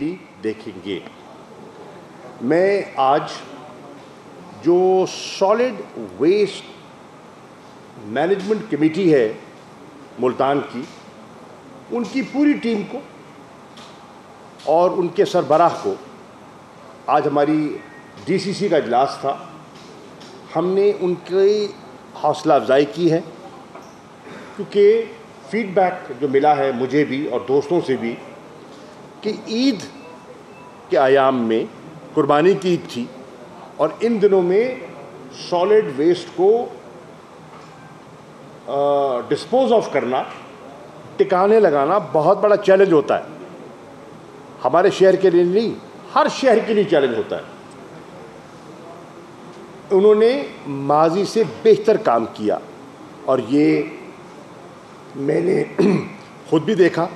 देखेंगे। मैं आज जो सॉलिड वेस्ट मैनेजमेंट कमेटी है मुल्तान की, उनकी पूरी टीम को और उनके सरबराह को, आज हमारी डीसीसी का इजलास था, हमने उनकी हौसला अफजाई की है, क्योंकि फीडबैक जो मिला है मुझे भी और दोस्तों से भी कि ईद के आयाम में कुर्बानी की ईद थी और इन दिनों में सॉलिड वेस्ट को डिस्पोज ऑफ करना, टिकाने लगाना बहुत बड़ा चैलेंज होता है। हमारे शहर के लिए नहीं, हर शहर के लिए चैलेंज होता है। उन्होंने माजी से बेहतर काम किया और ये मैंने खुद भी देखा,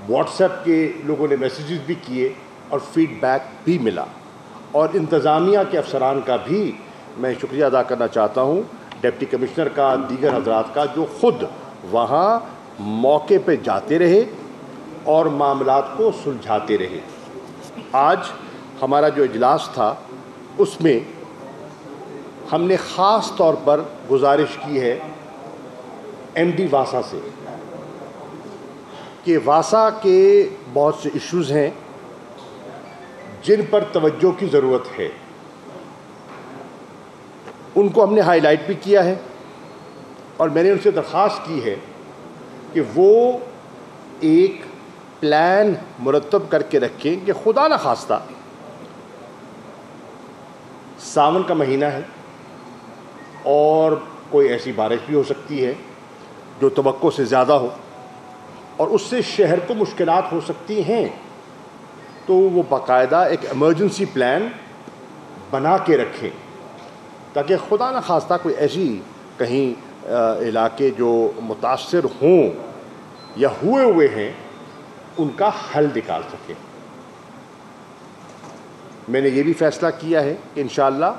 व्हाट्सएप के लोगों ने मैसेजेस भी किए और फीडबैक भी मिला, और इंतज़ामिया के अफसरान का भी मैं शुक्रिया अदा करना चाहता हूँ, डिप्टी कमिश्नर का, दीगर हजरात का, जो ख़ुद वहाँ मौके पे जाते रहे और मामलात को सुलझाते रहे। आज हमारा जो इजलास था उसमें हमने ख़ास तौर पर गुजारिश की है एमडी वासा से कि वासा के बहुत से इश्यूज़ हैं जिन पर तवज्जो की ज़रूरत है। उनको हमने हाईलाइट भी किया है और मैंने उनसे दरख्वास्त की है कि वो एक प्लान मुरतब करके रखें कि खुदा न खास्ता सावन का महीना है और कोई ऐसी बारिश भी हो सकती है जो तवक्को से ज़्यादा हो और उससे शहर को मुश्किलात हो सकती हैं, तो वो बाकायदा एक एमरजेंसी प्लान बना के रखें ताकि खुदा न खास्ता कोई ऐसी कहीं इलाके जो मुतासर हों या हुए हैं उनका हल निकाल सकें। मैंने ये भी फ़ैसला किया है कि इंशाअल्लाह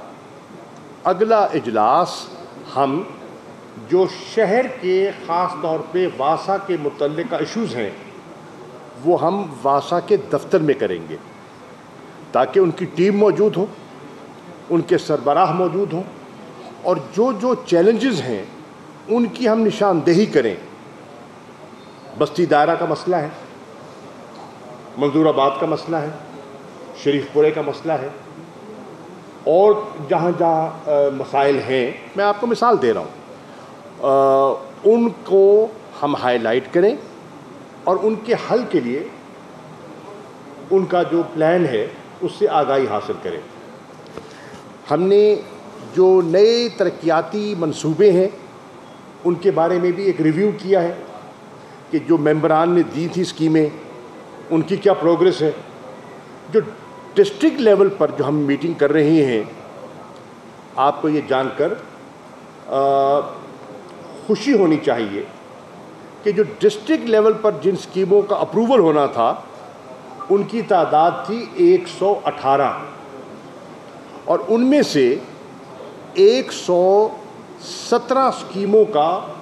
अगला इजलास हम जो शहर के ख़ास तौर पे वासा के मुतल्लिक़ इश्यूज़ हैं वो हम वासा के दफ्तर में करेंगे ताकि उनकी टीम मौजूद हो, उनके सरबराह मौजूद हों और जो जो चैलेंजेस हैं उनकी हम निशानदेही करें। बस्ती दायरा का मसला है, मंजूराबाद का मसला है, शरीफपुरे का मसला है और जहाँ जहाँ मसाइल हैं, मैं आपको मिसाल दे रहा हूँ, उनको हम हाईलाइट करें और उनके हल के लिए उनका जो प्लान है उससे आगाही हासिल करें। हमने जो नए तरक्याती मंसूबे हैं उनके बारे में भी एक रिव्यू किया है कि जो मेंबरान ने दी थी स्कीमें उनकी क्या प्रोग्रेस है। जो डिस्ट्रिक्ट लेवल पर जो हम मीटिंग कर रहे हैं, आपको ये जानकर खुशी होनी चाहिए कि जो डिस्ट्रिक्ट लेवल पर जिन स्कीमों का अप्रूवल होना था उनकी तादाद थी 118 और उनमें से 117 स्कीमों का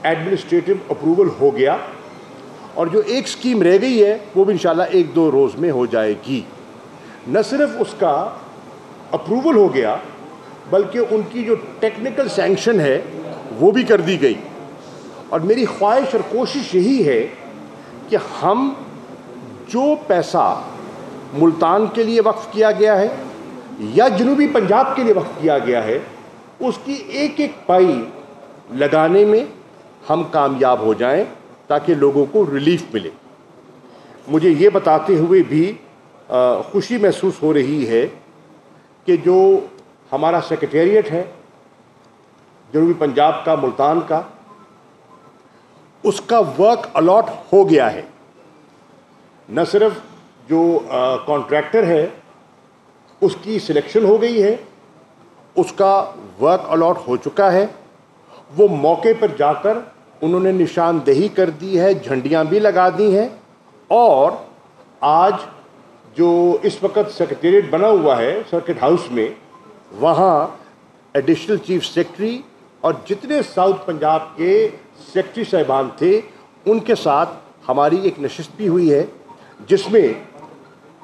एडमिनिस्ट्रेटिव अप्रूवल हो गया और जो एक स्कीम रह गई है वो भी इंशाल्लाह 1-2 रोज़ में हो जाएगी। न सिर्फ उसका अप्रूवल हो गया बल्कि उनकी जो टेक्निकल सैंक्शन है वो भी कर दी गई। और मेरी ख्वाहिश और कोशिश यही है कि हम जो पैसा मुल्तान के लिए वक्फ किया गया है या जनूबी पंजाब के लिए वक्फ किया गया है उसकी एक एक पाई लगाने में हम कामयाब हो जाएं ताकि लोगों को रिलीफ मिले। मुझे ये बताते हुए भी खुशी महसूस हो रही है कि जो हमारा सेक्रेटेरिएट है जनूबी पंजाब का, मुल्तान का, उसका वर्क अलॉट हो गया है। न सिर्फ जो कॉन्ट्रैक्टर है उसकी सिलेक्शन हो गई है, उसका वर्क अलॉट हो चुका है, वो मौके पर जाकर उन्होंने निशानदेही कर दी है, झंडियां भी लगा दी हैं और आज जो इस वक्त सेक्रेटेरिएट बना हुआ है सर्किट हाउस में, वहाँ एडिशनल चीफ सेक्रेटरी और जितने साउथ पंजाब के सेक्रेटरी साहिबान थे उनके साथ हमारी एक नशिस्त भी हुई है جس میں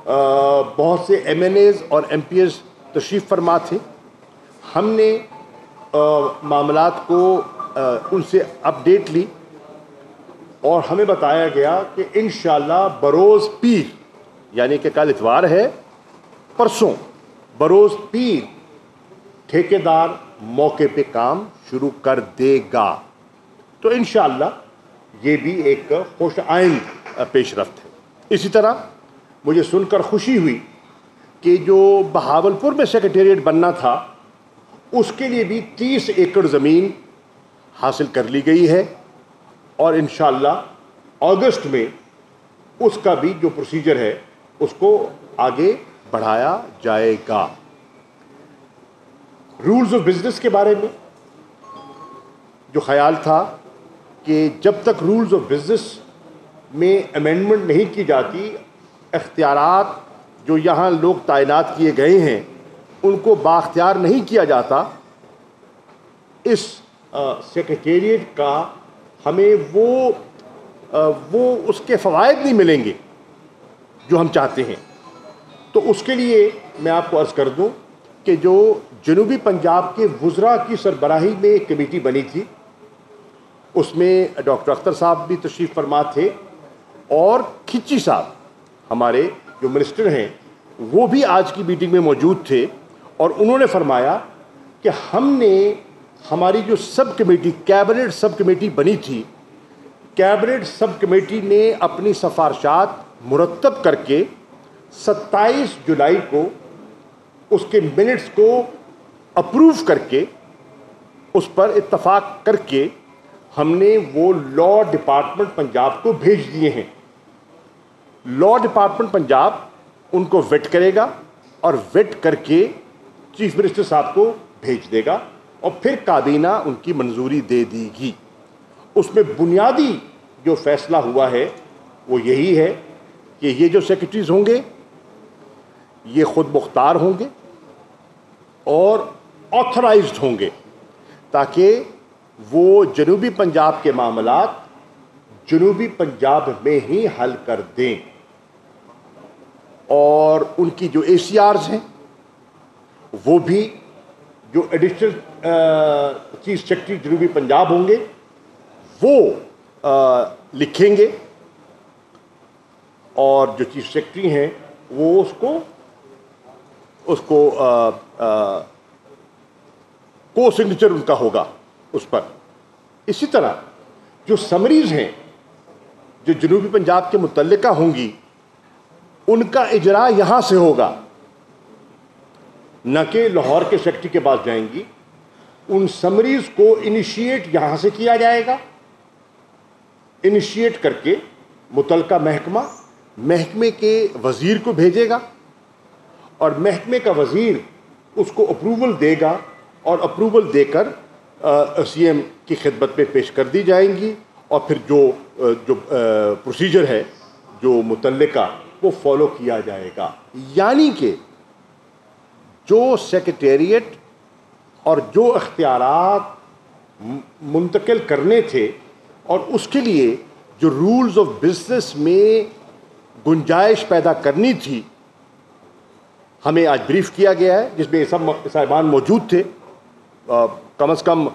بہت سے MNAs اور MPs تشریف فرما تھے. ہم نے معاملات کو ان سے اپڈیٹ لی اور ہمیں بتایا گیا کہ انشاءاللہ بروز پیر، یعنی کہ کل اتوار ہے، پرسوں بروز پیر ٹھیکیدار موقع پہ کام شروع کر دے گا. تو انشاءاللہ یہ بھی ایک خوش آئند پیش رفت ہے. اسی طرح مجھے سن کر خوشی ہوئی کہ جو بہاولپور میں سیکریٹریٹ بننا تھا اس کے لیے بھی 30 ایکڑ زمین حاصل کر لی گئی ہے، اور انشاءاللہ اگست میں اس کا بھی جو پروسیجر ہے اس کو آگے بڑھایا جائے گا. رولز آف بزنس کے بارے میں جو خیال تھا کہ جب تک رولز آف بزنس میں امینڈمنٹ نہیں کی جاتی، اختیارات جو یہاں لوگ تعینات کیے گئے ہیں ان کو بااختیار نہیں کیا جاتا، اس سیکریٹریٹ کا ہمیں وہ اس کے فوائد نہیں ملیں گے جو ہم چاہتے ہیں. تو اس کے لیے میں آپ کو عرض کر دوں کہ جو جنوبی پنجاب کے وزراء کی سربراہی میں ایک کمیٹی بنی تھی، اس میں ڈاکٹر اختر صاحب بھی تشریف فرما تھے اور کھچی صاحب ہمارے جو منسٹر ہیں وہ بھی آج کی میٹنگ میں موجود تھے، اور انہوں نے فرمایا کہ ہم نے ہماری جو سب کمیٹی کیبنٹ سب کمیٹی بنی تھی، کیبنٹ سب کمیٹی نے اپنی سفارشات مرتب کر کے 27 جولائی کو اس کے منٹس کو اپروو کر کے اس پر اتفاق کر کے ہم نے وہ لاء ڈپارٹمنٹ پنجاب کو بھیج دیے ہیں. لاء ڈپارٹمنٹ پنجاب ان کو ویٹ کرے گا اور ویٹ کر کے چیف منسٹر صاحب کو بھیج دے گا، اور پھر کابینہ ان کی منظوری دے دی گی. اس میں بنیادی جو فیصلہ ہوا ہے وہ یہی ہے کہ یہ جو سیکرٹریز ہوں گے یہ خود مختار ہوں گے اور آتھرائزڈ ہوں گے، تاکہ وہ جنوبی پنجاب کے معاملات جنوبی پنجاب میں ہی حل کر دیں. اور ان کی جو ACRs ہیں وہ بھی جو ایڈیشنل چیف سیکرٹری جنوبی پنجاب ہوں گے وہ لکھیں گے، اور جو چیف سیکرٹری ہیں وہ اس کو کو سگنیچر ان کا ہوگا اس پر. اسی طرح جو سمریز ہیں جو جنوبی پنجاب کے متعلقہ ہوں گی ان کا اجرا یہاں سے ہوگا، نہ کہ لاہور کے سیکرٹری کے پاس جائیں گی. ان سمریز کو انیشیٹ یہاں سے کیا جائے گا، انیشیٹ کر کے متعلقہ محکمے کے وزیر کو بھیجے گا، اور محکمے کا وزیر اس کو اپروول دے گا، اور اپروول دے کر CM کی خدمت میں پیش کر دی جائیں گی، اور پھر جو پروسیجر ہے جو متعلقہ وہ فالو کیا جائے گا. یعنی کہ جو سیکریٹریٹ اور جو اختیارات منتقل کرنے تھے اور اس کے لیے جو رولز آف بزنس میں گنجائش پیدا کرنی تھی، ہمیں آج بریف کیا گیا ہے، جس میں سب صاحبان موجود تھے. کم از کم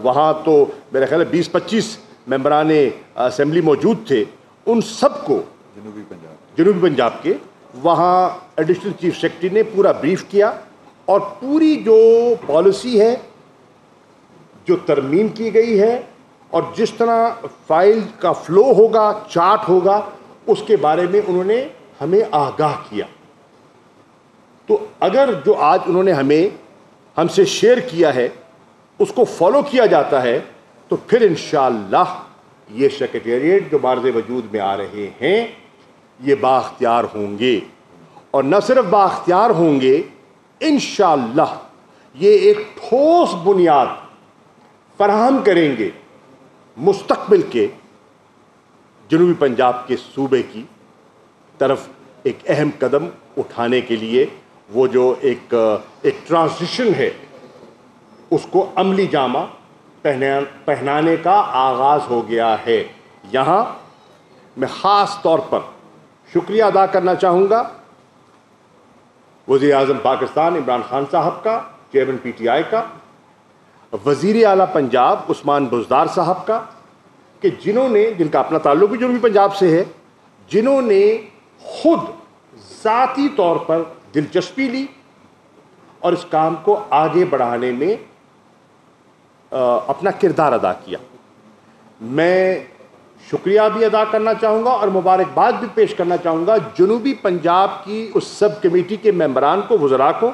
وہاں تو میرے خیال ہے 20-25 ممبران اسمبلی موجود تھے. ان سب کو جنوبی پنجاب کے وہاں ایڈیشنل چیف سیکرٹری نے پورا بریف کیا، اور پوری جو پالیسی ہے جو ترمیم کی گئی ہے اور جس طرح فائل کا فلو ہوگا، چارٹ ہوگا، اس کے بارے میں انہوں نے ہمیں آگاہ کیا. تو اگر جو آج انہوں نے ہم سے شیئر کیا ہے اس کو فالو کیا جاتا ہے تو پھر انشاءاللہ یہ سیکریٹریٹ جو بارز وجود میں آ رہے ہیں یہ بااختیار ہوں گے، اور نہ صرف بااختیار ہوں گے، انشاءاللہ یہ ایک ٹھوس بنیاد فراہم کریں گے مستقبل کے جنوبی پنجاب کے صوبے کی طرف ایک اہم قدم اٹھانے کے لیے. وہ جو ایک ٹرانزیشن ہے اس کو عملی جامہ پہنانے کا آغاز ہو گیا ہے. یہاں میں خاص طور پر शुक्रिया अदा करना चाहूँगा वज़ीर आज़म पाकिस्तान इमरान खान साहब का, चेयरमैन PTI का, वज़ीर आला पंजाब उस्मान बुज़दार साहब का, कि जिनका अपना ताल्लुक भी जनूबी पंजाब से है, जिन्होंने खुद ज़ाती तौर पर दिलचस्पी ली और इस काम को आगे बढ़ाने में अपना किरदार अदा किया। मैं शुक्रिया भी अदा करना चाहूँगा और मुबारकबाद भी पेश करना चाहूँगा जनूबी पंजाब की उस सब कमेटी के मेंबरान को, वज़रा को,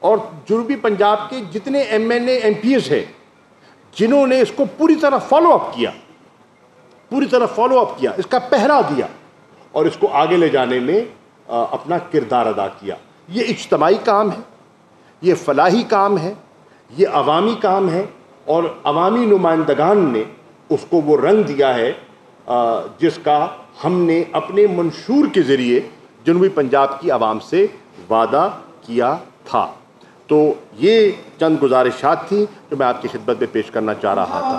और जनूबी पंजाब के जितने MNA MPs हैं जिन्होंने इसको पूरी तरह फॉलो अप किया, इसका पहरा दिया और इसको आगे ले जाने में अपना किरदार अदा किया। ये इज्तमाई काम है, ये फलाही काम है, ये अवामी काम है और अवामी नुमाइंदगान ने उसको वो रंग दिया है जिसका हमने अपने मंशूर के ज़रिए जनूबी पंजाब की आवाम से वादा किया था। तो ये चंद गुजारिशात थी जो मैं आपकी खिदमत में पेश करना चाह रहा था।